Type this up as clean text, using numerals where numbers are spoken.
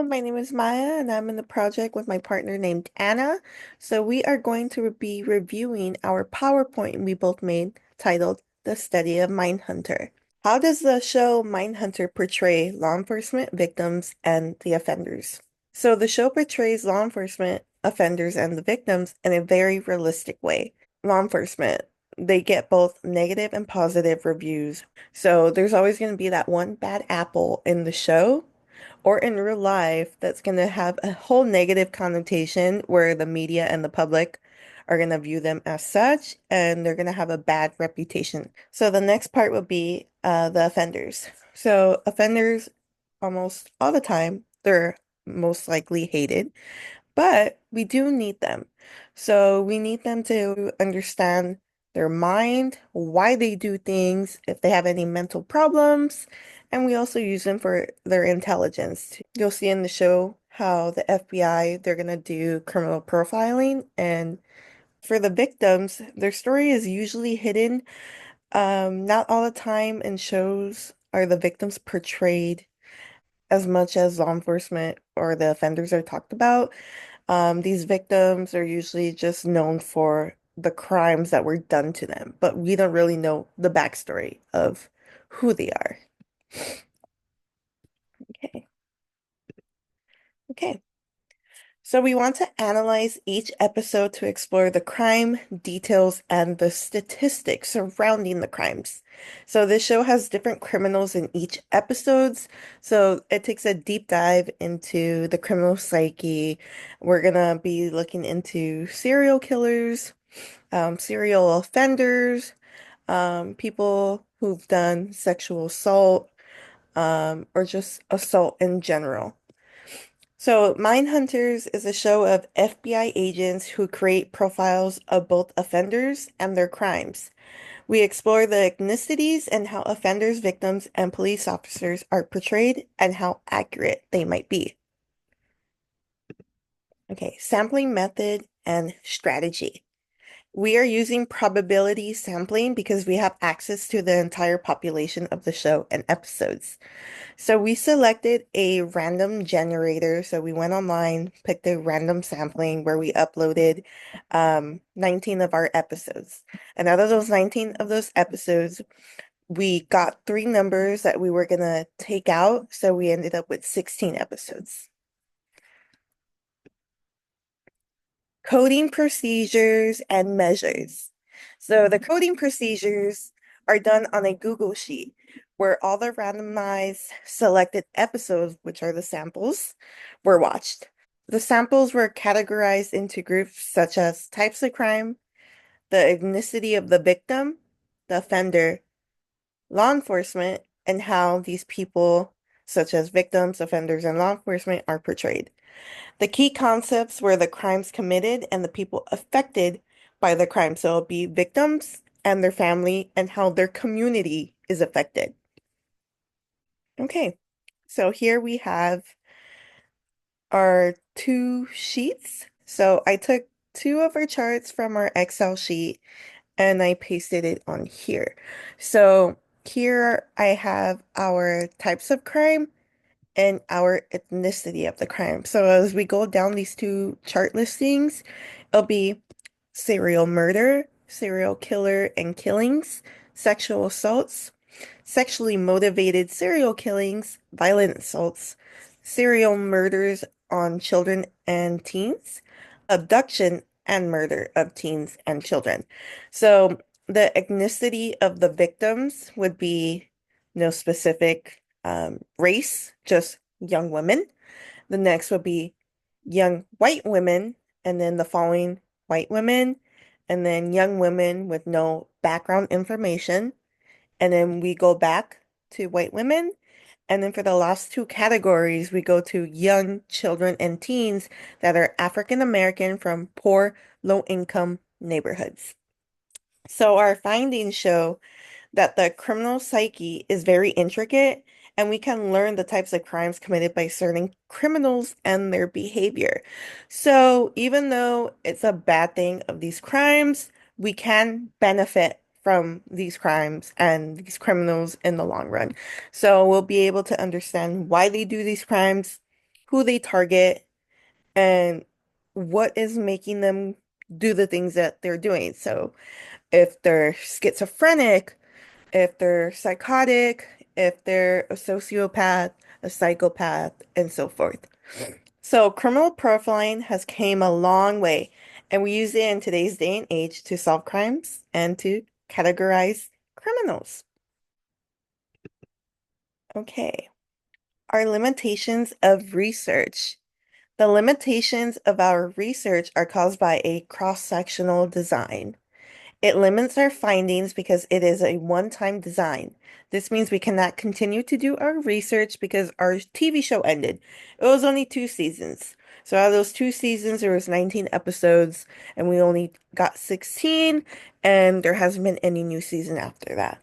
Hello, my name is Maya, and I'm in the project with my partner named Anna. So, we are going to be reviewing our PowerPoint we both made titled The Study of Mindhunter. How does the show Mindhunter portray law enforcement, victims, and the offenders? So, the show portrays law enforcement, offenders, and the victims in a very realistic way. Law enforcement, they get both negative and positive reviews. So, there's always going to be that one bad apple in the show or in real life that's going to have a whole negative connotation where the media and the public are going to view them as such and they're going to have a bad reputation. So the next part would be the offenders. So offenders almost all the time, they're most likely hated, but we do need them. So we need them to understand their mind, why they do things, if they have any mental problems, and we also use them for their intelligence. You'll see in the show how the FBI, they're going to do criminal profiling, and for the victims, their story is usually hidden. Not all the time in shows are the victims portrayed as much as law enforcement or the offenders are talked about. These victims are usually just known for the crimes that were done to them, but we don't really know the backstory of who they are. Okay. Okay. So we want to analyze each episode to explore the crime details and the statistics surrounding the crimes. So this show has different criminals in each episodes. So it takes a deep dive into the criminal psyche. We're gonna be looking into serial killers, serial offenders, people who've done sexual assault, or just assault in general. So, Mindhunters is a show of FBI agents who create profiles of both offenders and their crimes. We explore the ethnicities and how offenders, victims, and police officers are portrayed and how accurate they might be. Okay, sampling method and strategy. We are using probability sampling because we have access to the entire population of the show and episodes. So we selected a random generator. So we went online, picked a random sampling where we uploaded 19 of our episodes. And out of those 19 of those episodes, we got three numbers that we were going to take out. So we ended up with 16 episodes. Coding procedures and measures. So the coding procedures are done on a Google Sheet where all the randomized selected episodes, which are the samples, were watched. The samples were categorized into groups such as types of crime, the ethnicity of the victim, the offender, law enforcement, and how these people, such as victims, offenders, and law enforcement, are portrayed. The key concepts were the crimes committed and the people affected by the crime. So it'll be victims and their family and how their community is affected. Okay, so here we have our two sheets. So I took two of our charts from our Excel sheet and I pasted it on here. So here I have our types of crime and our ethnicity of the crime. So as we go down these two chart listings, it'll be serial murder, serial killer and killings, sexual assaults, sexually motivated serial killings, violent assaults, serial murders on children and teens, abduction and murder of teens and children. So the ethnicity of the victims would be no specific race, just young women. The next would be young white women, and then the following white women, and then young women with no background information. And then we go back to white women. And then for the last two categories, we go to young children and teens that are African American from poor, low income neighborhoods. So our findings show that the criminal psyche is very intricate and we can learn the types of crimes committed by certain criminals and their behavior. So even though it's a bad thing of these crimes, we can benefit from these crimes and these criminals in the long run. So we'll be able to understand why they do these crimes, who they target, and what is making them do the things that they're doing. So if they're schizophrenic, if they're psychotic, if they're a sociopath, a psychopath, and so forth. So criminal profiling has came a long way, and we use it in today's day and age to solve crimes and to categorize criminals. Okay. Our limitations of research. The limitations of our research are caused by a cross-sectional design. It limits our findings because it is a one-time design. This means we cannot continue to do our research because our TV show ended. It was only 2 seasons. So out of those 2 seasons, there was 19 episodes, and we only got 16, and there hasn't been any new season after that.